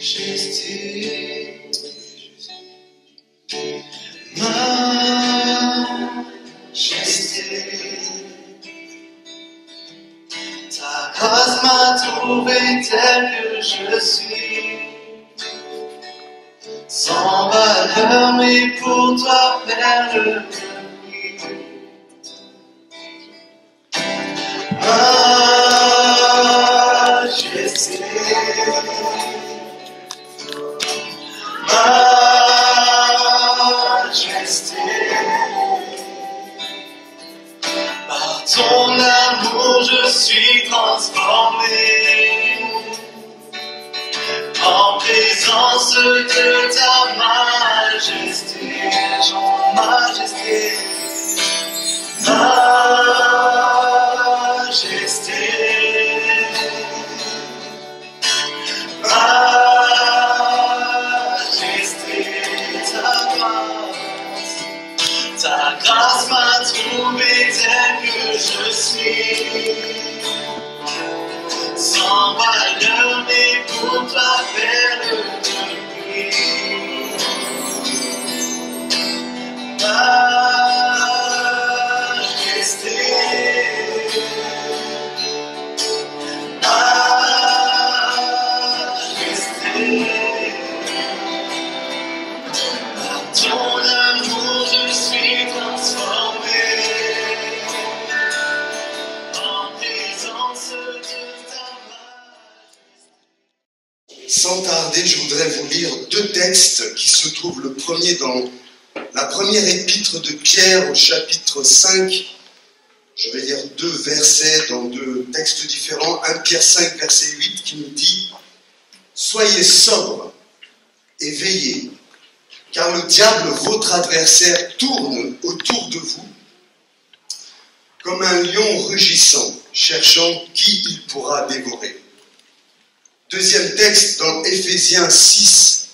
majesté, majesté. Ta grâce m'a trouvé tel que je suis, sans valeur, mais pour toi, perle de nuit. Majesté, majesté, par ton amour je suis transformé, en présence de ta majesté, majesté, majesté, majesté, ta grâce m'a trouvé tel que je suis, sans valeur, mais pour toi, perle de nuit. Majesté, majesté, par ton amour je suis transformé, en présence de ta majesté. Sans tarder, je voudrais vous lire deux textes qui se trouvent le premier dans la première épître de Pierre au chapitre 5. Je vais lire deux versets dans deux textes différents. 1 Pierre 5, verset 8 qui nous dit « Soyez sobres et veillez, car le diable, votre adversaire, tourne autour de vous comme un lion rugissant, cherchant qui il pourra dévorer. » Deuxième texte dans Éphésiens 6,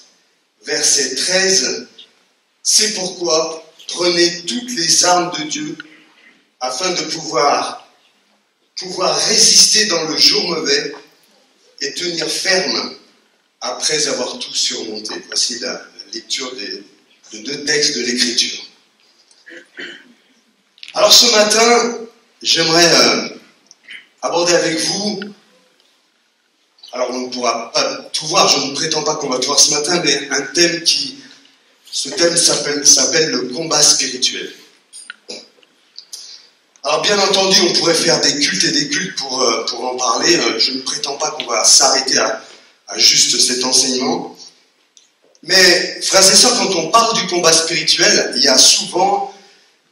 verset 13. C'est pourquoi prenez toutes les armes de Dieu afin de pouvoir résister dans le jour mauvais et tenir ferme après avoir tout surmonté. Voici la lecture de deux textes de l'Écriture. Alors ce matin, j'aimerais aborder avec vous, alors on ne pourra pas tout voir, je ne prétends pas qu'on va tout voir ce matin, mais un thème ce thème s'appelle le combat spirituel. Alors bien entendu, on pourrait faire des cultes et des cultes pour en parler. Je ne prétends pas qu'on va s'arrêter à juste cet enseignement. Mais frères et sœurs, quand on parle du combat spirituel, il y a souvent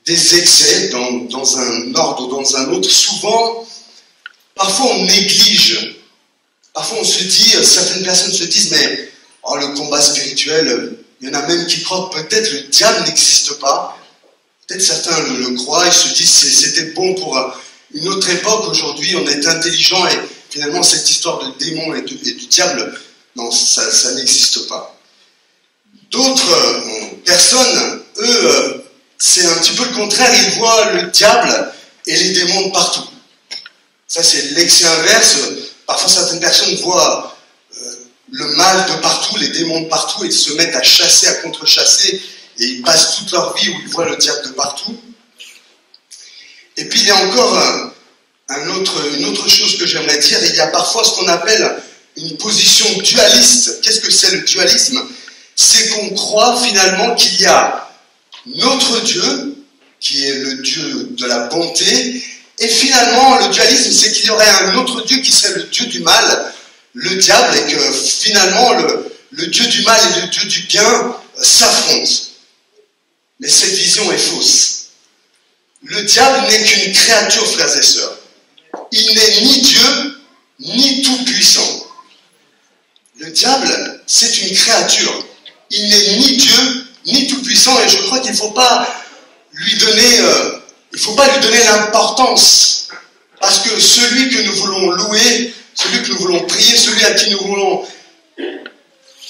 des excès dans un ordre ou dans un autre. Souvent, parfois on néglige. Parfois on se dit, certaines personnes se disent, mais le combat spirituel, il y en a même qui croient que peut-être le diable n'existe pas. Peut-être certains le croient, ils se disent c'était bon pour une autre époque. Aujourd'hui, on est intelligent et finalement cette histoire de démons et du diable, non, ça n'existe pas. D'autres personnes, eux, c'est un petit peu le contraire. Ils voient le diable et les démons partout. Ça, c'est l'excès inverse. Parfois, certaines personnes voient le mal de partout, les démons de partout, et ils se mettent à chasser, à contre-chasser, et ils passent toute leur vie où ils voient le diable de partout. Et puis il y a encore une autre chose que j'aimerais dire, il y a parfois ce qu'on appelle une position dualiste. Qu'est-ce que c'est le dualisme? C'est qu'on croit finalement qu'il y a notre Dieu, qui est le Dieu de la bonté, et finalement le dualisme, c'est qu'il y aurait un autre Dieu qui serait le Dieu du mal, le diable, et que finalement le Dieu du mal et le Dieu du bien s'affrontent. Mais cette vision est fausse. Le diable n'est qu'une créature, frères et sœurs. Il n'est ni Dieu, ni tout-puissant. Le diable, c'est une créature. Il n'est ni Dieu, ni tout-puissant, et je crois qu'il ne faut pas lui donner l'importance. Parce que celui que nous voulons louer, celui que nous voulons prier, celui à qui nous voulons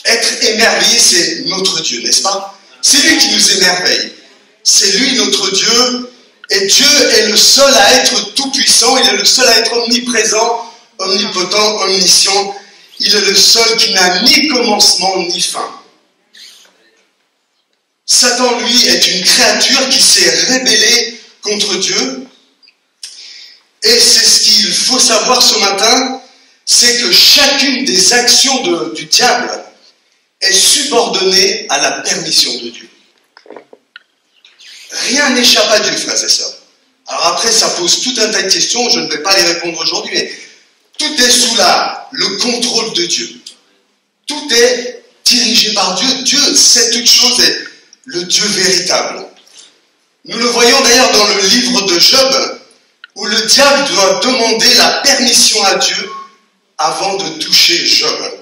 être émerveillés, c'est notre Dieu, n'est-ce pas? C'est lui qui nous émerveille. C'est lui notre Dieu. Et Dieu est le seul à être tout-puissant. Il est le seul à être omniprésent, omnipotent, omniscient. il est le seul qui n'a ni commencement ni fin. Satan, lui, est une créature qui s'est rébellée contre Dieu. Et c'est ce qu'il faut savoir ce matin, c'est que chacune des actions du diable est subordonnée à la permission de Dieu. Rien n'échappe à Dieu, frères et sœurs. Alors après, ça pose tout un tas de questions, je ne vais pas les répondre aujourd'hui, mais tout est sous le contrôle de Dieu. Tout est dirigé par Dieu. Dieu sait toutes choses et le Dieu véritable. Nous le voyons d'ailleurs dans le livre de Job, où le diable doit demander la permission à Dieu avant de toucher Job.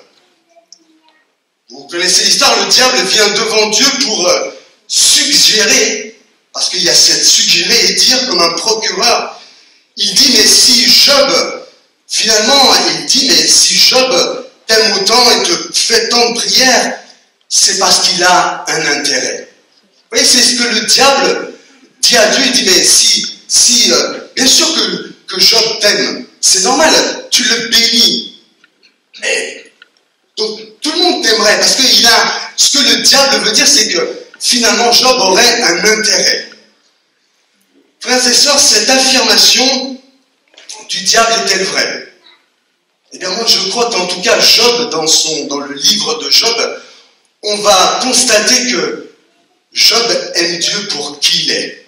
Vous connaissez l'histoire, le diable vient devant Dieu pour suggérer, parce qu'il y a cette suggérer et dire comme un procureur, il dit mais si Job, finalement il dit mais si Job t'aime autant et te fait tant de prières, c'est parce qu'il a un intérêt. Vous voyez, c'est ce que le diable dit à Dieu, il dit mais si bien sûr que Job t'aime, c'est normal, tu le bénis. Mais donc tout le monde t'aimerait parce que ce que le diable veut dire, c'est que finalement Job aurait un intérêt. Frères et sœurs, cette affirmation du diable est-elle vraie? Eh bien moi je crois qu'en tout cas Job, dans le livre de Job, on va constater que Job aime Dieu pour qui il est.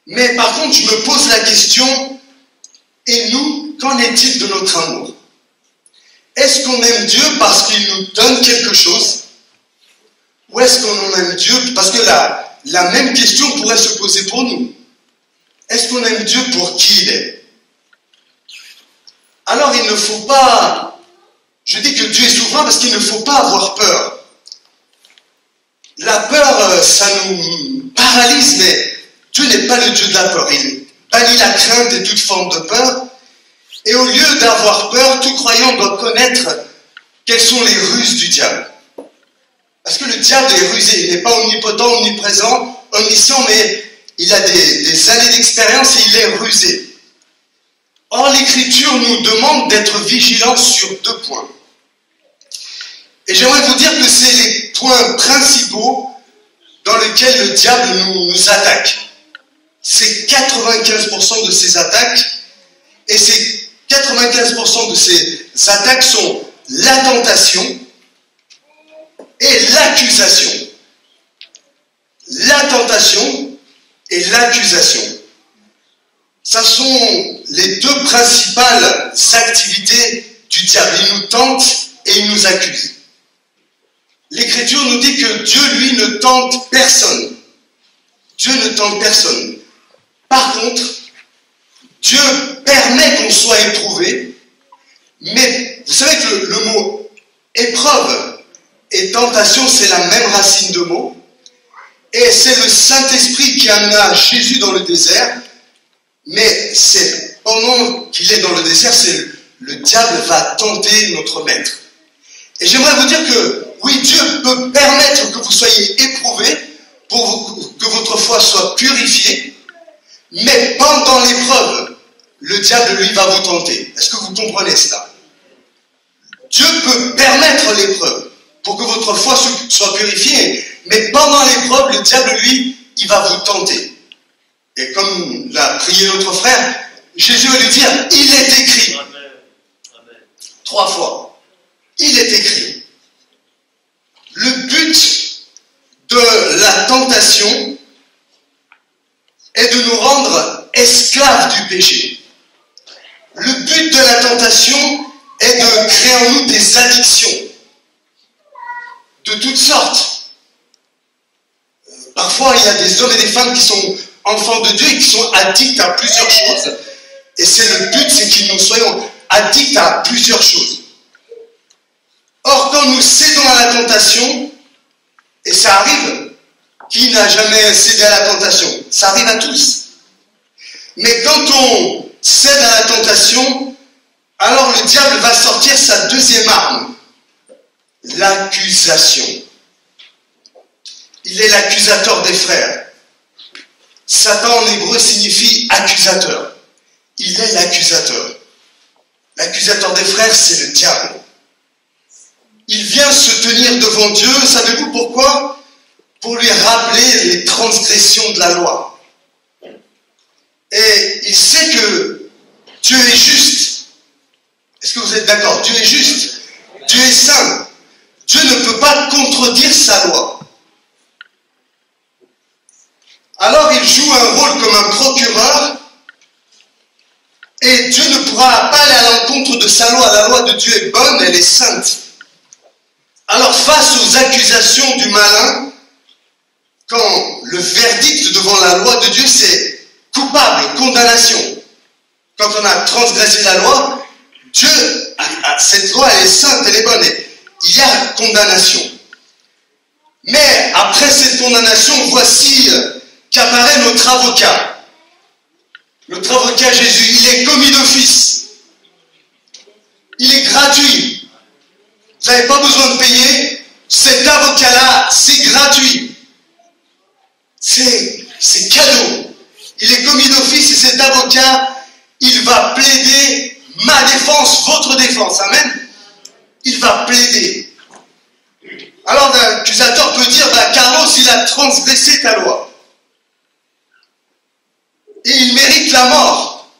Mais par contre, je me pose la question, et nous, qu'en est-il de notre amour? Est-ce qu'on aime Dieu parce qu'il nous donne quelque chose? Ou est-ce qu'on aime Dieu parce que la même question pourrait se poser pour nous? Est-ce qu'on aime Dieu pour qui il est? Alors il ne faut pas, je dis que Dieu est souverain parce qu'il ne faut pas avoir peur. La peur, ça nous paralyse, mais Dieu n'est pas le Dieu de la peur. Il bannit la crainte et toute forme de peur. Et au lieu d'avoir peur, tout croyant doit connaître quelles sont les ruses du diable. Parce que le diable est rusé. Il n'est pas omnipotent, omniprésent, omniscient, mais il a des années d'expérience et il est rusé. Or, l'Écriture nous demande d'être vigilants sur 2 points. Et j'aimerais vous dire que c'est les points principaux dans lesquels le diable nous attaque. C'est 95% de ses attaques, et ces 95% de ces attaques sont la tentation et l'accusation. La tentation et l'accusation. Ce sont les 2 principales activités du diable. Il nous tente et il nous accuse. L'Écriture nous dit que Dieu, lui, ne tente personne. Dieu ne tente personne. Par contre, Dieu permet qu'on soit éprouvé, mais vous savez que le mot épreuve et tentation, c'est la même racine de mots, et c'est le Saint-Esprit qui amena Jésus dans le désert, mais c'est pendant qu'il est dans le désert, c'est le diable va tenter notre maître. Et j'aimerais vous dire que oui, Dieu peut permettre que vous soyez éprouvés pour que votre foi soit purifiée, mais pendant l'épreuve, le diable, lui, va vous tenter. Est-ce que vous comprenez cela? Dieu peut permettre l'épreuve pour que votre foi soit purifiée, mais pendant l'épreuve, le diable, lui, il va vous tenter. Et comme l'a prié notre frère, Jésus va lui dire, il est écrit. Amen. 3 fois. Il est écrit. Le but de la tentation est de nous rendre esclaves du péché. Le but de la tentation est de créer en nous des addictions de toutes sortes. Parfois, il y a des hommes et des femmes qui sont enfants de Dieu et qui sont addicts à plusieurs choses. Et c'est le but, c'est que nous soyons addicts à plusieurs choses. Or, quand nous cédons à la tentation, et ça arrive, qui n'a jamais cédé à la tentation? Ça arrive à tous. Mais quand on cède à la tentation, alors le diable va sortir sa 2e arme, l'accusation. Il est l'accusateur des frères. Satan en hébreu signifie accusateur. Il est l'accusateur. L'accusateur des frères, c'est le diable. Il vient se tenir devant Dieu, savez-vous pourquoi? Pour lui rappeler les transgressions de la loi. Et il sait que Dieu est juste. Est-ce que vous êtes d'accord? Dieu est juste. Dieu est saint. Dieu ne peut pas contredire sa loi. Alors il joue un rôle comme un procureur et Dieu ne pourra pas aller à l'encontre de sa loi. La loi de Dieu est bonne, elle est sainte. Alors face aux accusations du malin, quand le verdict devant la loi de Dieu c'est coupable, condamnation. Quand on a transgressé la loi, Dieu, cette loi elle est sainte, elle est bonne. Et il y a condamnation. Mais après cette condamnation, voici qu'apparaît notre avocat. Notre avocat Jésus, il est commis d'office. Il est gratuit. Vous n'avez pas besoin de payer. Cet avocat-là, c'est gratuit. C'est cadeau. Il est commis d'office et cet avocat, il va plaider ma défense, votre défense. Amen. Il va plaider. Alors l'accusateur peut dire, Carlos, il a transgressé ta loi. Et il mérite la mort.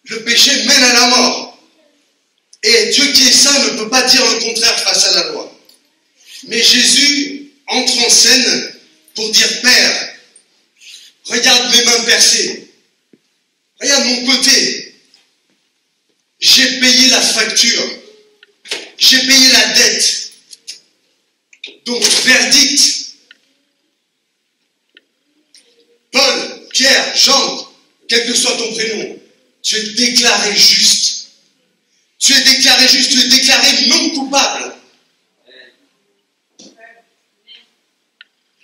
Le péché mène à la mort. Et Dieu qui est saint ne peut pas dire le contraire face à la loi. Mais Jésus entre en scène pour dire, Père, regarde mes mains percées. Regarde mon côté. J'ai payé la facture. J'ai payé la dette. Donc, verdict. Paul, Pierre, Jean, quel que soit ton prénom, tu es déclaré juste. Tu es déclaré juste, tu es déclaré non coupable.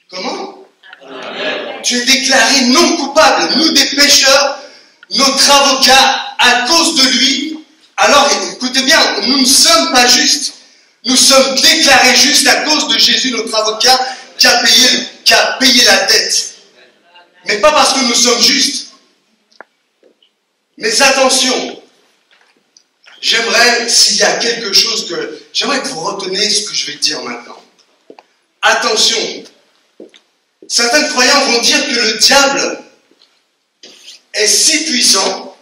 Comment? Amen. Tu es déclaré non coupable. Nous, des pécheurs, notre avocat, à cause de lui, alors écoutez bien, nous ne sommes pas justes. Nous sommes déclarés justes à cause de Jésus, notre avocat, qui a payé la dette. Mais pas parce que nous sommes justes. Mais attention, j'aimerais, s'il y a quelque chose j'aimerais que vous reteniez ce que je vais dire maintenant. Attention, certains croyants vont dire que le diable est si puissant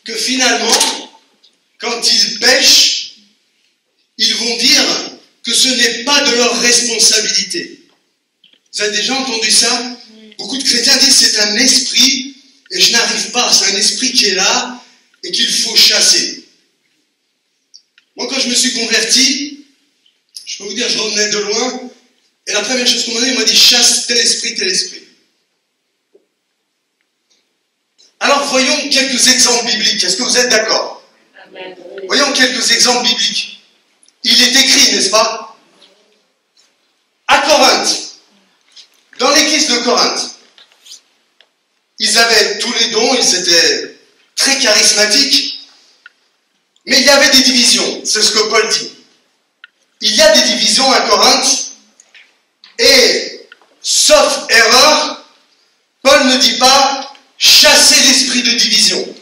que finalement, quand ils pêchent, ils vont dire que ce n'est pas de leur responsabilité. Vous avez déjà entendu ça? Beaucoup de chrétiens disent que c'est un esprit et je n'arrive pas, c'est un esprit qui est là et qu'il faut chasser. Moi, quand je me suis converti, je peux vous dire, je revenais de loin et la première chose qu'on m'a dit, il m'a dit chasse tel esprit, tel esprit. Alors, voyons quelques exemples bibliques. Est-ce que vous êtes d'accord? Amen. Voyons quelques exemples bibliques. Il est écrit, n'est-ce pas? À Corinthe, dans l'église de Corinthe, ils avaient tous les dons, ils étaient très charismatiques, mais il y avait des divisions, c'est ce que Paul dit. Il y a des divisions à Corinthe, et, sauf erreur, Paul ne dit pas chasser l'esprit de division.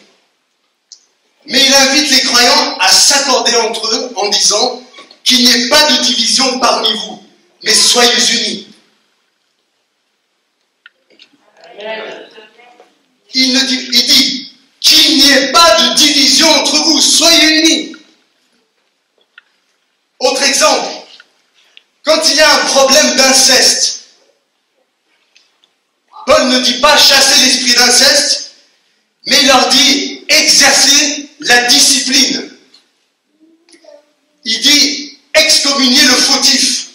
Mais il invite les croyants à s'accorder entre eux en disant qu'il n'y ait pas de division parmi vous, mais soyez unis. Il dit qu'il n'y ait pas de division entre vous, soyez unis. Autre exemple, quand il y a un problème d'inceste, Paul ne dit pas chasser l'esprit d'inceste, mais il leur dit exercer la discipline. Il dit excommunier le fautif,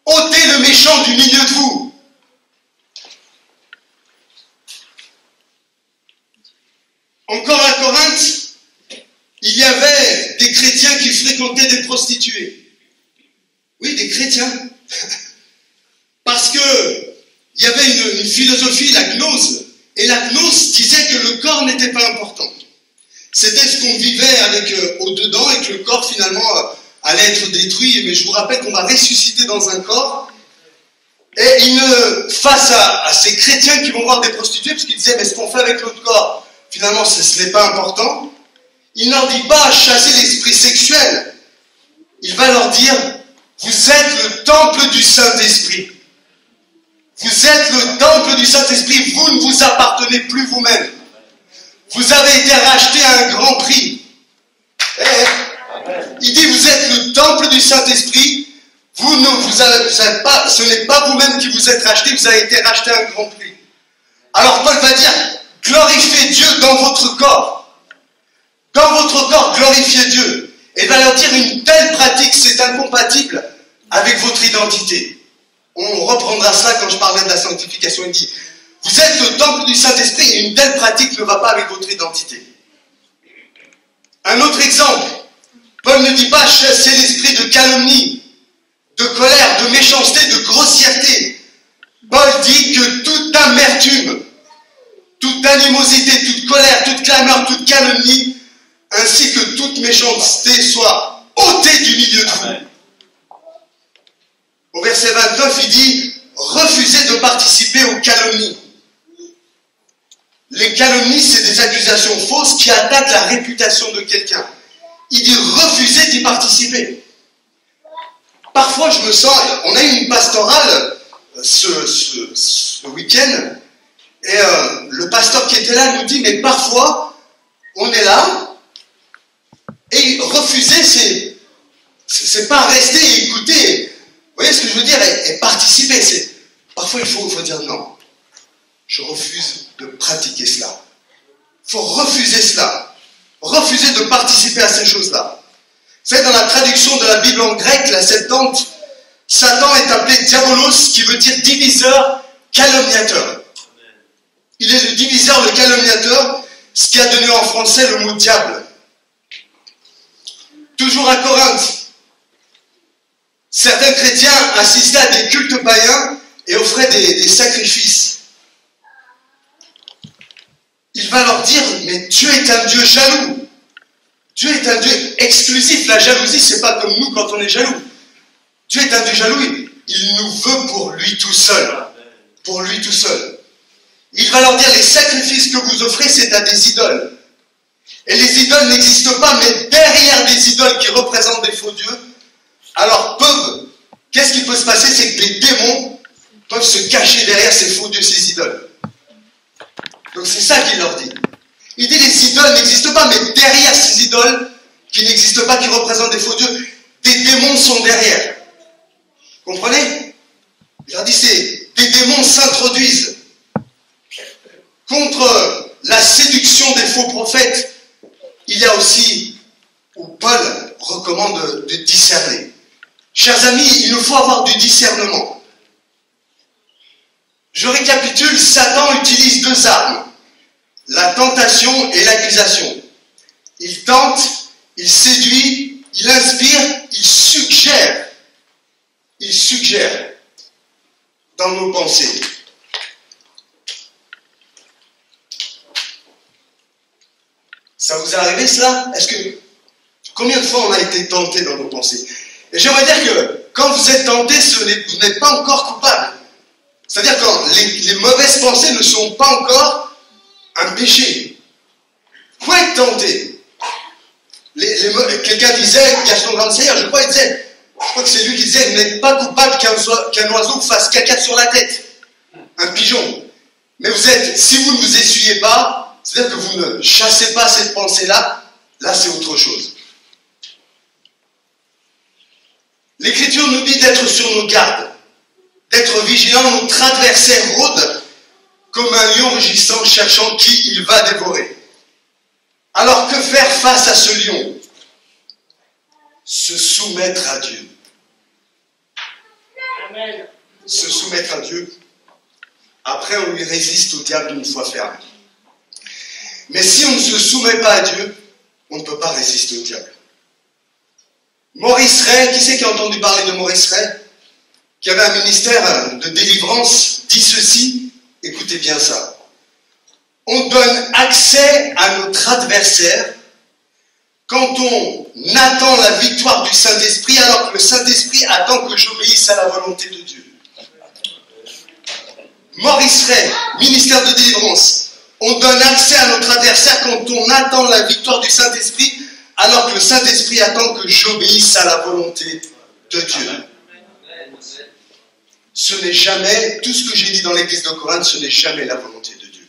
ôter le méchant du milieu de vous. Encore à Corinthe, il y avait des chrétiens qui fréquentaient des prostituées. Oui, des chrétiens. Parce que il y avait une philosophie, la gnose. Et la gnose disait que le corps n'était pas important. C'était ce qu'on vivait avec au-dedans et que le corps finalement allait être détruit. Mais je vous rappelle qu'on va ressusciter dans un corps. Et face à ces chrétiens qui vont voir des prostituées, parce qu'ils disaient, mais ce qu'on fait avec notre corps, finalement, ce n'est pas important. Il ne leur dit pas chasser l'esprit sexuel. Il va leur dire, vous êtes le temple du Saint-Esprit. Vous êtes le temple du Saint-Esprit. Vous ne vous appartenez plus vous-même. Vous avez été racheté à un grand prix. Il dit, vous êtes le temple du Saint-Esprit. Ce n'est pas vous-même qui vous êtes racheté, vous avez été racheté à un grand prix. Alors Paul va dire, glorifiez Dieu dans votre corps. Dans votre corps, glorifiez Dieu. Et il va leur dire, une telle pratique, c'est incompatible avec votre identité. On reprendra cela quand je parlerai de la sanctification. Il dit, vous êtes le temple du Saint-Esprit et une telle pratique ne va pas avec votre identité. Un autre exemple, Paul ne dit pas chasser l'esprit de calomnie, de colère, de méchanceté, de grossièreté. Paul dit que toute amertume, toute animosité, toute colère, toute clameur, toute calomnie, ainsi que toute méchanceté soit ôtée du milieu de vous. Au verset 29, il dit, refusez de participer aux calomnies. Les calomnies, c'est des accusations fausses qui attaquent la réputation de quelqu'un. Il dit, refusez d'y participer. Parfois, je me sens, on a eu une pastorale ce week-end, et le pasteur qui était là nous dit, mais parfois, on est là, et refuser, c'est pas rester et écouter. Vous voyez ce que je veux dire, et participer. Parfois, il faut dire non. Je refuse de pratiquer cela. Il faut refuser cela. Refuser de participer à ces choses-là. Vous savez, dans la traduction de la Bible en grec, la Septante, Satan est appelé diabolos, qui veut dire diviseur, calomniateur. Il est le diviseur, le calomniateur, ce qui a donné en français le mot diable. Toujours à Corinthe, certains chrétiens assistaient à des cultes païens et offraient des sacrifices. Il va leur dire, mais Dieu est un Dieu jaloux. Dieu est un Dieu exclusif. La jalousie, c'est pas comme nous quand on est jaloux. Dieu est un Dieu jaloux. Il nous veut pour lui tout seul. Pour lui tout seul. Il va leur dire, les sacrifices que vous offrez, c'est à des idoles. Et les idoles n'existent pas, mais derrière des idoles qui représentent des faux dieux, alors qu'est-ce qui peut se passer? C'est que des démons peuvent se cacher derrière ces faux dieux, ces idoles. Donc c'est ça qu'il leur dit. Il dit les idoles n'existent pas, mais derrière ces idoles qui n'existent pas, qui représentent des faux dieux, des démons sont derrière. Comprenez? Il leur dit des démons s'introduisent contre la séduction des faux prophètes. Il y a aussi où Paul recommande de discerner. Chers amis, il nous faut avoir du discernement. Je récapitule, Satan utilise deux armes, la tentation et l'accusation. Il tente, il séduit, il inspire, il suggère dans nos pensées. Ça vous est arrivé cela? Combien de fois on a été tenté dans nos pensées? Et j'aimerais dire que quand vous êtes tenté, vous n'êtes pas encore coupable. C'est-à-dire que les mauvaises pensées ne sont pas encore un péché. Vous pouvez être tenté. Quelqu'un disait, Gaston Grande-Seigneur, je crois que c'est lui qui disait, vous n'êtes pas coupable qu'un oiseau fasse caca sur la tête. Un pigeon. Mais si vous ne vous essuyez pas, c'est-à-dire que vous ne chassez pas cette pensée-là, là c'est autre chose. L'Écriture nous dit d'être sur nos gardes, d'être vigilants. Notre adversaire rôde comme un lion rugissant cherchant qui il va dévorer. Alors que faire face à ce lion? Se soumettre à Dieu. Amen. Se soumettre à Dieu. Après, on lui résiste au diable une fois ferme. Mais si on ne se soumet pas à Dieu, on ne peut pas résister au diable. Maurice Ray, qui c'est qui a entendu parler de Maurice Ray, qui avait un ministère de délivrance, dit ceci, écoutez bien ça. On donne accès à notre adversaire quand on attend la victoire du Saint-Esprit, alors que le Saint-Esprit attend que j'obéisse à la volonté de Dieu. Maurice Ray, ministère de délivrance. On donne accès à notre adversaire quand on attend la victoire du Saint-Esprit, alors que le Saint-Esprit attend que j'obéisse à la volonté de Dieu. Ce n'est jamais, tout ce que j'ai dit dans l'église de Corinthe, ce n'est jamais la volonté de Dieu.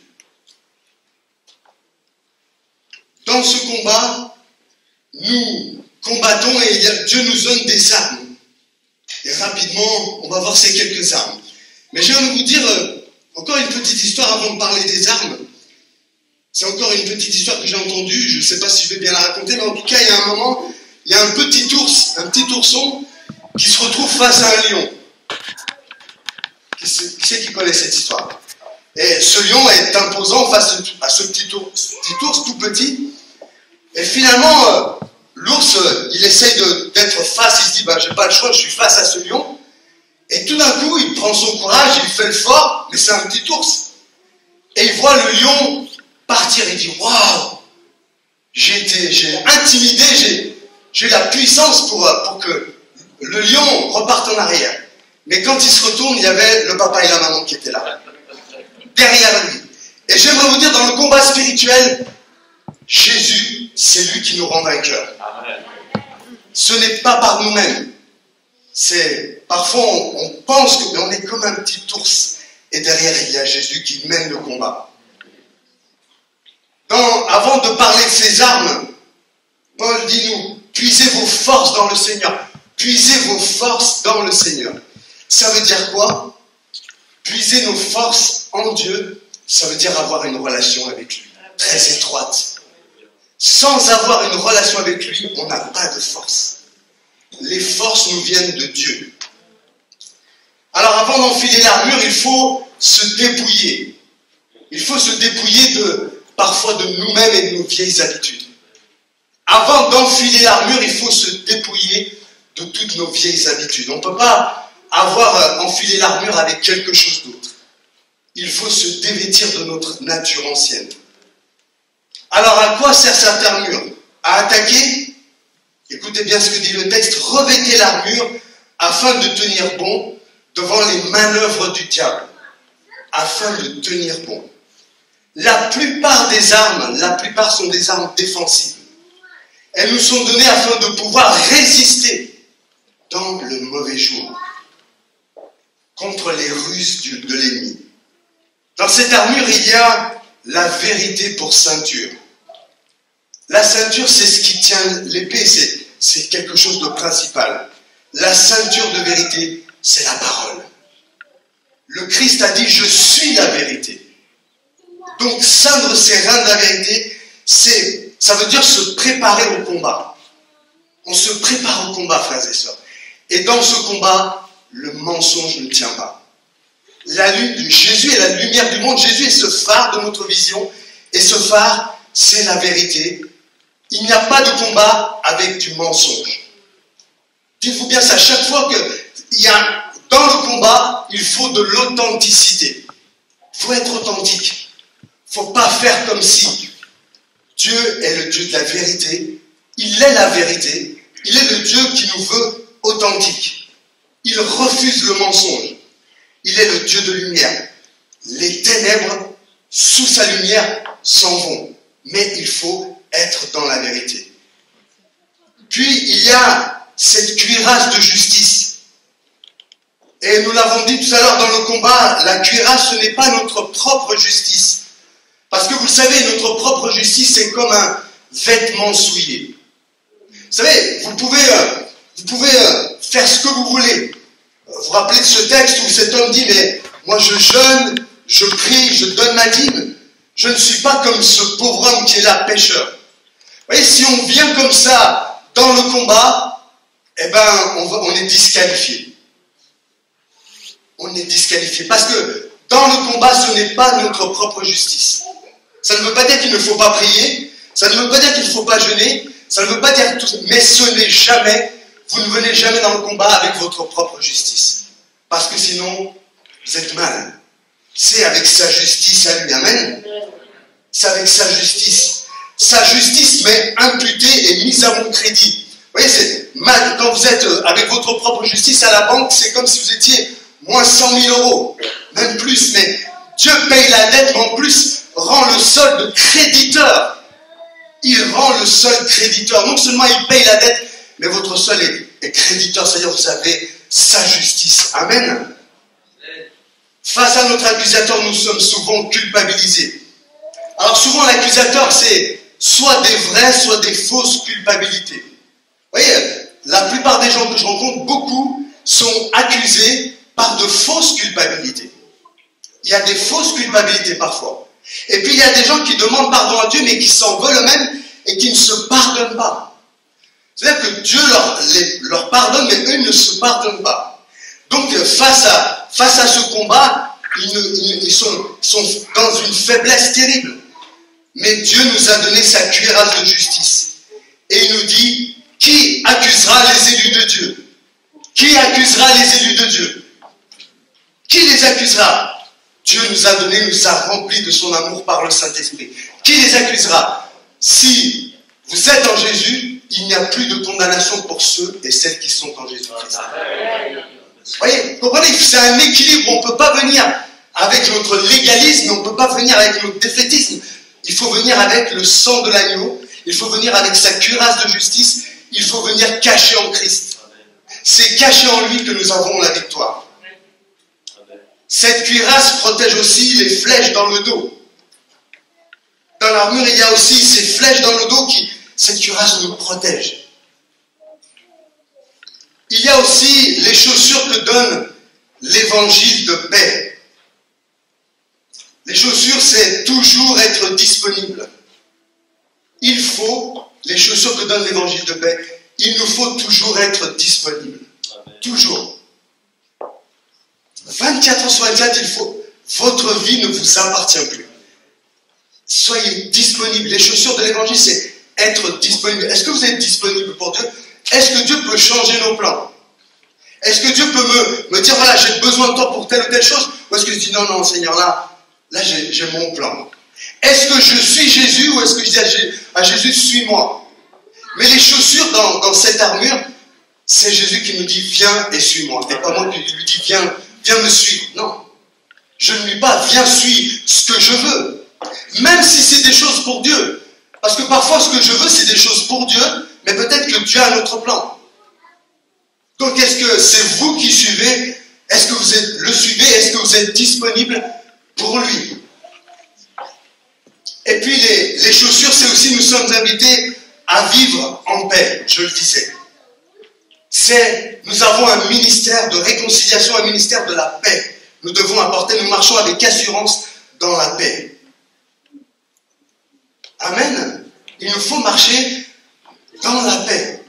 Dans ce combat, nous combattons et Dieu nous donne des armes. Et rapidement, on va voir ces quelques armes. Mais je vais vous dire encore une petite histoire avant de parler des armes. C'est encore une petite histoire que j'ai entendue. Je ne sais pas si je vais bien la raconter, mais en tout cas, il y a un moment, il y a un petit ours, un petit ourson, qui se retrouve face à un lion. Qui c'est qui connaît cette histoire? Et ce lion est imposant face à ce petit ours tout petit. Et finalement, l'ours, il essaye d'être face, il se dit, j'ai pas le choix, je suis face à ce lion. Et tout d'un coup, il prend son courage, il fait le fort, mais c'est un petit ours. Et il voit le lion partir, il dit, waouh, j'ai intimidé, j'ai la puissance pour que le lion reparte en arrière. Mais quand il se retourne, il y avait le papa et la maman qui étaient là, derrière lui. Et j'aimerais vous dire, dans le combat spirituel, Jésus, c'est lui qui nous rend vainqueurs. Ce n'est pas par nous-mêmes. Parfois, on pense qu'on est comme un petit ours. Et derrière, il y a Jésus qui mène le combat. Avant de parler de ces armes, Paul dit nous, puisez vos forces dans le Seigneur. Puisez vos forces dans le Seigneur. Ça veut dire quoi? Puiser nos forces en Dieu, ça veut dire avoir une relation avec lui, très étroite. Sans avoir une relation avec lui, on n'a pas de force. Les forces nous viennent de Dieu. Alors avant d'enfiler l'armure, il faut se dépouiller. Il faut se dépouiller parfois de nous-mêmes et de nos vieilles habitudes. Avant d'enfiler l'armure, il faut se dépouiller de toutes nos vieilles habitudes. On ne peut pas avoir enfilé l'armure avec quelque chose d'autre. Il faut se dévêtir de notre nature ancienne. Alors à quoi sert cette armure? À attaquer? Écoutez bien ce que dit le texte. Revêtez l'armure afin de tenir bon devant les manœuvres du diable. Afin de tenir bon. La plupart des armes, sont des armes défensives. Elles nous sont données afin de pouvoir résister dans le mauvais jour contre les ruses de l'ennemi. Dans cette armure, il y a la vérité pour ceinture. La ceinture, c'est ce qui tient l'épée, c'est quelque chose de principal. La ceinture de vérité, c'est la parole. Le Christ a dit, je suis la vérité. Donc, ceindre ses reins de la vérité, ça veut dire se préparer au combat. On se prépare au combat, frères et sœurs. Et dans ce combat, le mensonge ne tient pas. Jésus est la lumière du monde. Jésus est ce phare de notre vision. Et ce phare, c'est la vérité. Il n'y a pas de combat avec du mensonge. Dites-vous bien ça, chaque fois dans le combat, il faut de l'authenticité. Il faut être authentique. Il ne faut pas faire comme si. Dieu est le Dieu de la vérité. Il est la vérité. Il est le Dieu qui nous veut authentiques. Il refuse le mensonge. Il est le Dieu de lumière. Les ténèbres, sous sa lumière, s'en vont. Mais il faut être dans la vérité. Puis, il y a cette cuirasse de justice. Et nous l'avons dit tout à l'heure dans le combat, la cuirasse, ce n'est pas notre propre justice. Parce que vous le savez, notre propre justice, c'est comme un vêtement souillé. Vous savez, vous pouvez faire ce que vous voulez. Vous vous rappelez de ce texte où cet homme dit, mais moi je jeûne, je prie, je donne ma dîme. Je ne suis pas comme ce pauvre homme qui est là, pécheur. Vous voyez, si on vient comme ça dans le combat, on est disqualifié. On est disqualifié. Parce que dans le combat, ce n'est pas notre propre justice. Ça ne veut pas dire qu'il ne faut pas prier, ça ne veut pas dire qu'il ne faut pas jeûner, ça ne veut pas dire tout ça, mais vous ne venez jamais dans le combat avec votre propre justice. Parce que sinon, vous êtes mal. C'est avec sa justice à lui. Amen. C'est avec sa justice. Sa justice m'est imputée et mise à mon crédit. Vous voyez, c'est mal. Quand vous êtes avec votre propre justice à la banque, c'est comme si vous étiez moins 100 000 euros, même plus, mais Dieu paye la dette, mais en plus rend le solde créditeur. Il rend le solde créditeur. Non seulement il paye la dette, mais votre solde est créditeur, c'est-à-dire vous avez sa justice. Amen. Face à notre accusateur, nous sommes souvent culpabilisés. Alors souvent l'accusateur, c'est soit des vraies, soit des fausses culpabilités. Vous voyez, la plupart des gens que je rencontre, beaucoup sont accusés par de fausses culpabilités. Il y a des fausses culpabilités parfois. Et puis il y a des gens qui demandent pardon à Dieu, mais qui s'en veulent eux-mêmes et qui ne se pardonnent pas. C'est-à-dire que Dieu leur pardonne, mais eux ne se pardonnent pas. Donc face à ce combat, ils sont dans une faiblesse terrible. Mais Dieu nous a donné sa cuirasse de justice. Et il nous dit, qui accusera les élus de Dieu? Qui accusera les élus de Dieu? Qui les accusera? Dieu nous a remplis de son amour par le Saint-Esprit. Qui les accusera? Si vous êtes en Jésus, il n'y a plus de condamnation pour ceux et celles qui sont en Jésus-Christ. Vous voyez, comprenez, c'est un équilibre. On ne peut pas venir avec notre légalisme, on ne peut pas venir avec notre défaitisme. Il faut venir avec le sang de l'agneau, il faut venir avec sa cuirasse de justice, il faut venir caché en Christ. C'est caché en lui que nous avons la victoire. Cette cuirasse protège aussi les flèches dans le dos. Dans l'armure, il y a aussi ces flèches dans le dos cette cuirasse nous protège. Il y a aussi les chaussures que donne l'évangile de paix. Les chaussures, c'est toujours être disponible. Les chaussures que donne l'évangile de paix, il nous faut toujours être disponible. Toujours. 24 heures sur 24, votre vie ne vous appartient plus. Soyez disponible. Les chaussures de l'évangile, c'est être disponible. Est-ce que vous êtes disponible pour Dieu? Est-ce que Dieu peut changer nos plans? Est-ce que Dieu peut me dire, voilà, j'ai besoin de toi pour telle ou telle chose? Ou est-ce que je dis, non, Seigneur, là j'ai mon plan. Est-ce que je suis Jésus ou est-ce que je dis à Jésus, suis-moi? Mais les chaussures dans cette armure, c'est Jésus qui nous dit, viens et suis-moi. Et pas moi qui lui dis, viens me suivre. Non. Je ne lui dis pas, viens suivre ce que je veux. Même si c'est des choses pour Dieu. Parce que parfois, ce que je veux, c'est des choses pour Dieu, mais peut-être que Dieu a un autre plan. Donc, est-ce que c'est vous qui suivez? Est-ce que vous le suivez? Est-ce que vous êtes disponible pour lui? Et puis, les chaussures, c'est aussi, nous sommes invités à vivre en paix, je le disais. Nous avons un ministère de réconciliation, un ministère de la paix. Nous devons apporter, nous marchons avec assurance dans la paix. Amen. Il nous faut marcher dans la paix.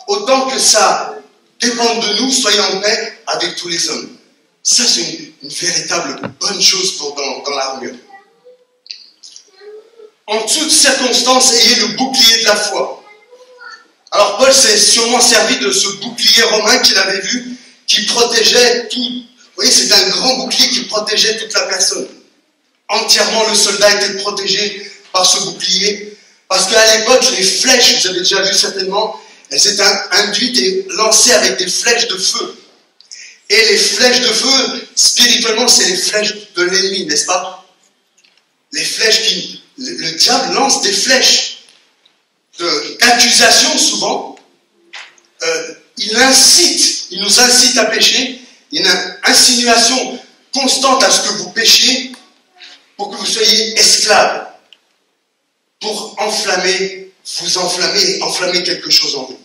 Autant que ça dépende de nous, soyons en paix avec tous les hommes. Ça, c'est une véritable bonne chose dans l'armure. En toutes circonstances, ayez le bouclier de la foi. Alors Paul s'est sûrement servi de ce bouclier romain qu'il avait vu, qui protégeait tout. Vous voyez, c'est un grand bouclier qui protégeait toute la personne. Entièrement, le soldat était protégé par ce bouclier. Parce qu'à l'époque, les flèches, vous avez déjà vu certainement, elles étaient induites et lancées avec des flèches de feu. Et les flèches de feu, spirituellement, c'est les flèches de l'ennemi, n'est-ce pas? Les flèches le diable lance des flèches d'accusation souvent. Il nous incite à pécher. Il y a une insinuation constante à ce que vous péchiez pour que vous soyez esclaves. Pour enflammer quelque chose en vous.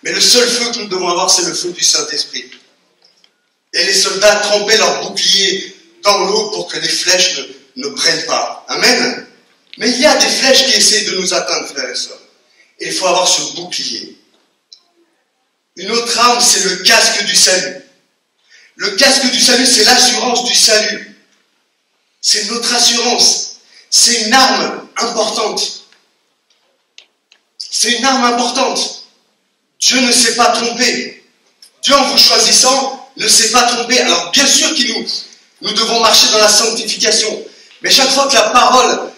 Mais le seul feu que nous devons avoir, c'est le feu du Saint-Esprit. Et les soldats trempaient leur bouclier dans l'eau pour que les flèches ne prennent pas. Amen. Mais il y a des flèches qui essaient de nous atteindre, frères et sœurs. Et il faut avoir ce bouclier. Une autre arme, c'est le casque du salut. Le casque du salut, c'est l'assurance du salut. C'est notre assurance. C'est une arme importante. C'est une arme importante. Dieu ne s'est pas trompé. Dieu, en vous choisissant, ne s'est pas trompé. Alors, bien sûr que nous devons marcher dans la sanctification. Mais chaque fois que la parole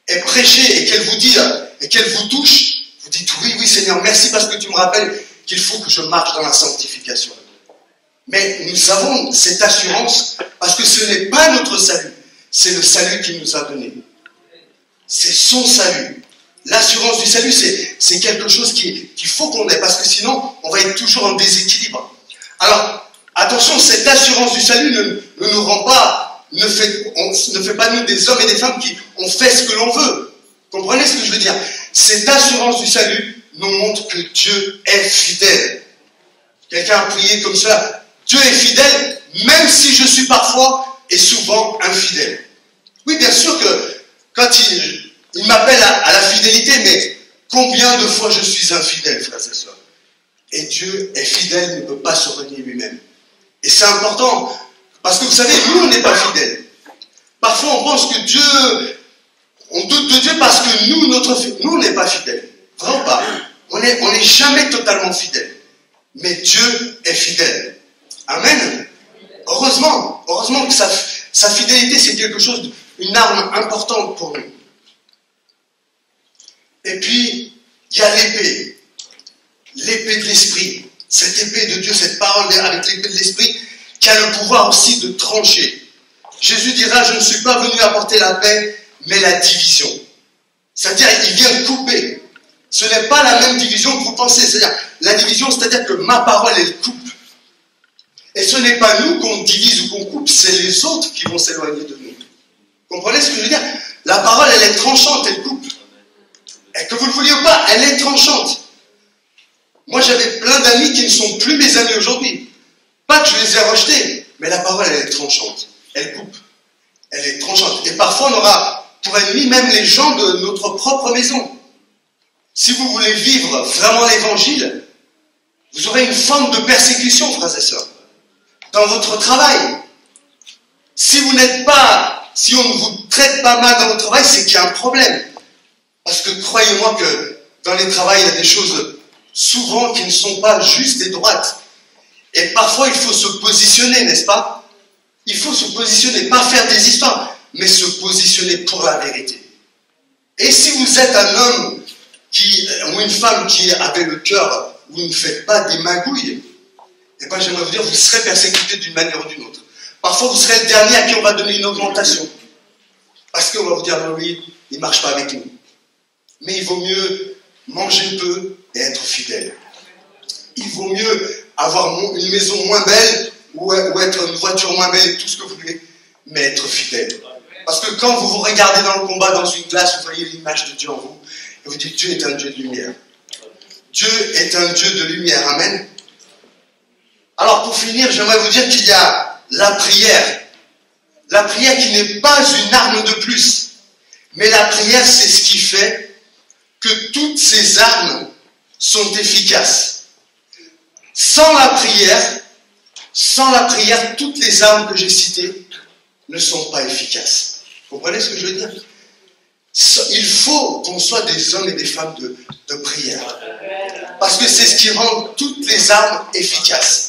est prêchée et qu'elle vous dit, et qu'elle vous touche, vous dites, oui, Seigneur, merci parce que tu me rappelles qu'il faut que je marche dans la sanctification. Mais nous avons cette assurance parce que ce n'est pas notre salut, c'est le salut qu'il nous a donné. C'est son salut. L'assurance du salut, c'est quelque chose qu'il faut qu'on ait, parce que sinon, on va être toujours en déséquilibre. Alors, attention, cette assurance du salut ne nous rend pas, ne fait pas nous des hommes et des femmes qui ont fait ce que l'on veut. Comprenez ce que je veux dire? Cette assurance du salut nous montre que Dieu est fidèle. Quelqu'un a prié comme cela. Dieu est fidèle, même si je suis parfois et souvent infidèle. Oui, bien sûr que quand il m'appelle à la fidélité, mais combien de fois je suis infidèle, frères et sœurs? Et Dieu est fidèle, ne peut pas se renier lui-même. Et c'est important, parce que vous savez, nous, on n'est pas fidèles. Parfois, on pense que Dieu, on doute de Dieu parce que nous, on n'est pas fidèles. Vraiment pas. On n'est jamais totalement fidèles. Mais Dieu est fidèle. Amen. Heureusement que sa fidélité, c'est quelque chose, une arme importante pour nous. Et puis, il y a l'épée. L'épée de l'esprit. Cette épée de Dieu, cette parole avec l'épée de l'esprit, qui a le pouvoir aussi de trancher. Jésus dira, je ne suis pas venu apporter la paix, mais la division. C'est-à-dire, il vient couper. Ce n'est pas la même division que vous pensez. C'est-à-dire, la division, c'est-à-dire que ma parole, elle coupe. Et ce n'est pas nous qu'on divise ou qu'on coupe, c'est les autres qui vont s'éloigner de nous. Comprenez ce que je veux dire? La parole, elle est tranchante, elle coupe. Et que vous le vouliez ou pas, elle est tranchante. Moi, j'avais plein d'amis qui ne sont plus mes amis aujourd'hui. Pas que je les ai rejetés, mais la parole, elle est tranchante. Elle coupe. Elle est tranchante. Et parfois, on aura pour ennemis même les gens de notre propre maison. Si vous voulez vivre vraiment l'évangile, vous aurez une forme de persécution, frères et sœurs. Dans votre travail. Si on ne vous traite pas mal dans votre travail, c'est qu'il y a un problème. Parce que croyez-moi que dans les travails, il y a des choses souvent qui ne sont pas justes et droites. Et parfois, il faut se positionner, n'est-ce pas? Il faut se positionner, pas faire des histoires, mais se positionner pour la vérité. Et si vous êtes un homme ou une femme qui avait le cœur, où vous ne faites pas des magouilles, eh bien, j'aimerais vous dire, vous serez persécuté d'une manière ou d'une autre. Parfois, vous serez le dernier à qui on va donner une augmentation. Parce qu'on va vous dire, non, lui, il ne marche pas avec nous. Mais il vaut mieux manger peu et être fidèle. Il vaut mieux avoir une maison moins belle ou être une voiture moins belle, tout ce que vous voulez, mais être fidèle. Parce que quand vous vous regardez dans le combat, dans une glace, vous voyez l'image de Dieu en vous, et vous dites, Dieu est un Dieu de lumière. Dieu est un Dieu de lumière. Amen. Alors pour finir, j'aimerais vous dire qu'il y a la prière. La prière qui n'est pas une arme de plus. Mais la prière, c'est ce qui fait que toutes ces armes sont efficaces. Sans la prière, toutes les armes que j'ai citées ne sont pas efficaces. Vous comprenez ce que je veux dire? Il faut qu'on soit des hommes et des femmes de prière. Parce que c'est ce qui rend toutes les armes efficaces.